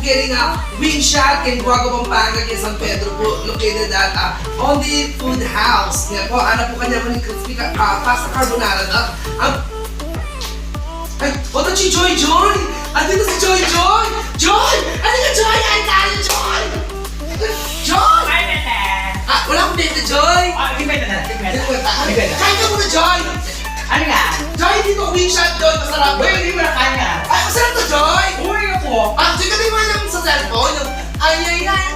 getting a wing shot in Guagua, Pampanga, in San Pedro po, located at Only Food House. Yan po, ano po kanya mga crispy pasta carbonara na. Ay, wala si Joyjoy! Andito si Joyjoy! Joy! Ano ka, Joy? Ay, tayo, Joy! Joy! Ay, bete! Wala akong dito, Joy! Di bete na. Kain ka muna, Joy! Ano nga? Joy, dito wing shot, Joy, masarap. Uy, hindi mo na kaya. Ay, masarap to, Joy! Uy, ako. Joy, ka mo lang sa cellphone. Ay, Galing, Galing,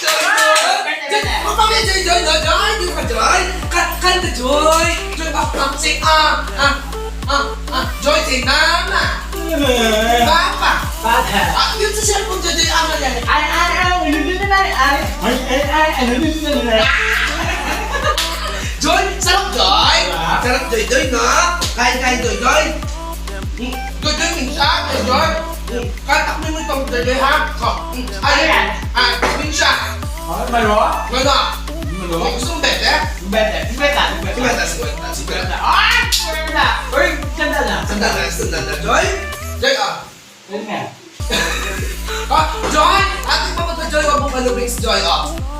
Joy! Mapamaya, Joy, Joy, Joy, Joy! Dito ka, Joy! Kanta, Joy! Joy, say, Joy, say, mama! Papa! Yun sa cellphone, Joy, Joy, ama yan. Joy, sarap, Joy! Sarap, Joy, Joy, no? Kain, Joy, Joy! Joy, Joy, minsan, Joy, Joy! Katakmin mo itong Joy, Joy, ha? Ayan! Wing shot! Malo? Ano? Gusto mong bete? Bete. Ay! Uy, ganda na. Sandal na, Joy? Joy, Ano nga? Joy! Ating papunta, Joy, wag mong kalubings, Joy,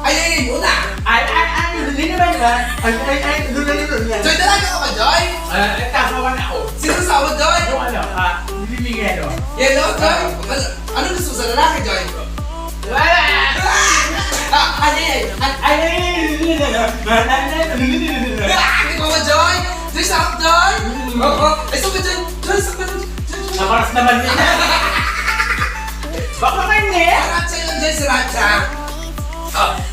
Ay, muna! Hindi naman ba? Joy, dalaga ka ba, Joy? Kasawan ako. Sino sawa, Joy? Yung ano, bibigyan ano. Yellow, Joy? Ano gusto mo sa lalaki, Joy? Ikaw ba, Joy? Joy, sarap, Joy? Ay, saan ka, Joy? Joy, saan ka, Joy? Naparas naman niya. Baka kayo niya. Ratsa yun, Joy, si Ratsa.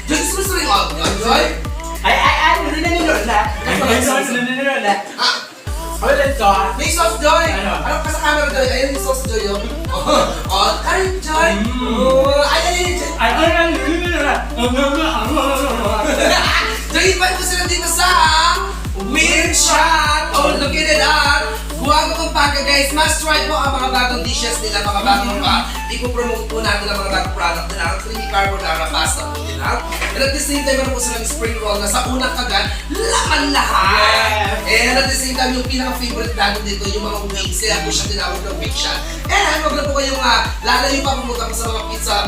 Joy, gusto mo sa ring out, Joy? Nanunod na. Ulit ko. May sauce, Joy! Ano? Ano ka sa camera, Joy? Ayun yung sauce, Joy, kain, Joy! Ay, Joy, invite mo sila dito sa Wing Shot! Located at Guagua, Pampanga, guys. Must try po ang mga bagong dishes nila, mga bagong ipopromote po natin ang mga bagong product nila. Ang creamy carbonara pasta po nila. And at the same time, meron po silang spring roll na sa unang kagat, laman lahat! And at the same time, yung pinaka-favorite natin dito, yung mga wings, kaya po siya tinawag ng wing shot. And huwag na po kayong lalayo pa pumunta po sa mga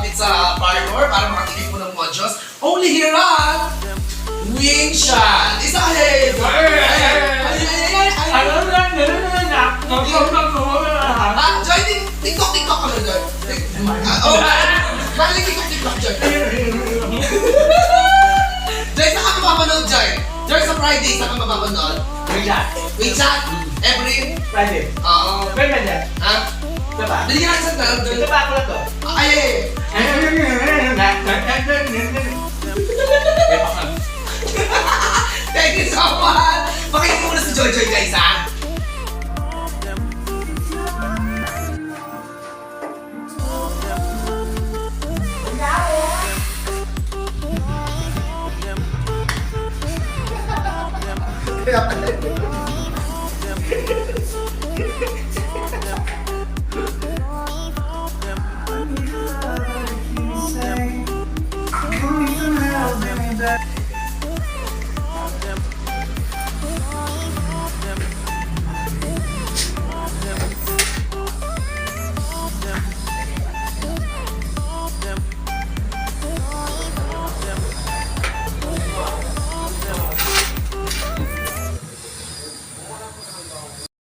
pizza parlor para makatikin po ng mojos. Only here on Wing Shot! Isa ahead! Joy, TikTok ka na, Joy. Maling TikTok, Joy. Joy, saan ka mapapanood, Joy? Joy, sa Friday, saan ka mapapanood? Wing Shot? Every? Friday. Oo. Pwede ba dyan? Ha? Diba? Bili ka lang sa talog, Joy. Diba ako na to? Ay! Thank you so much! Pakita mo na si Joyjoy, guys, ha?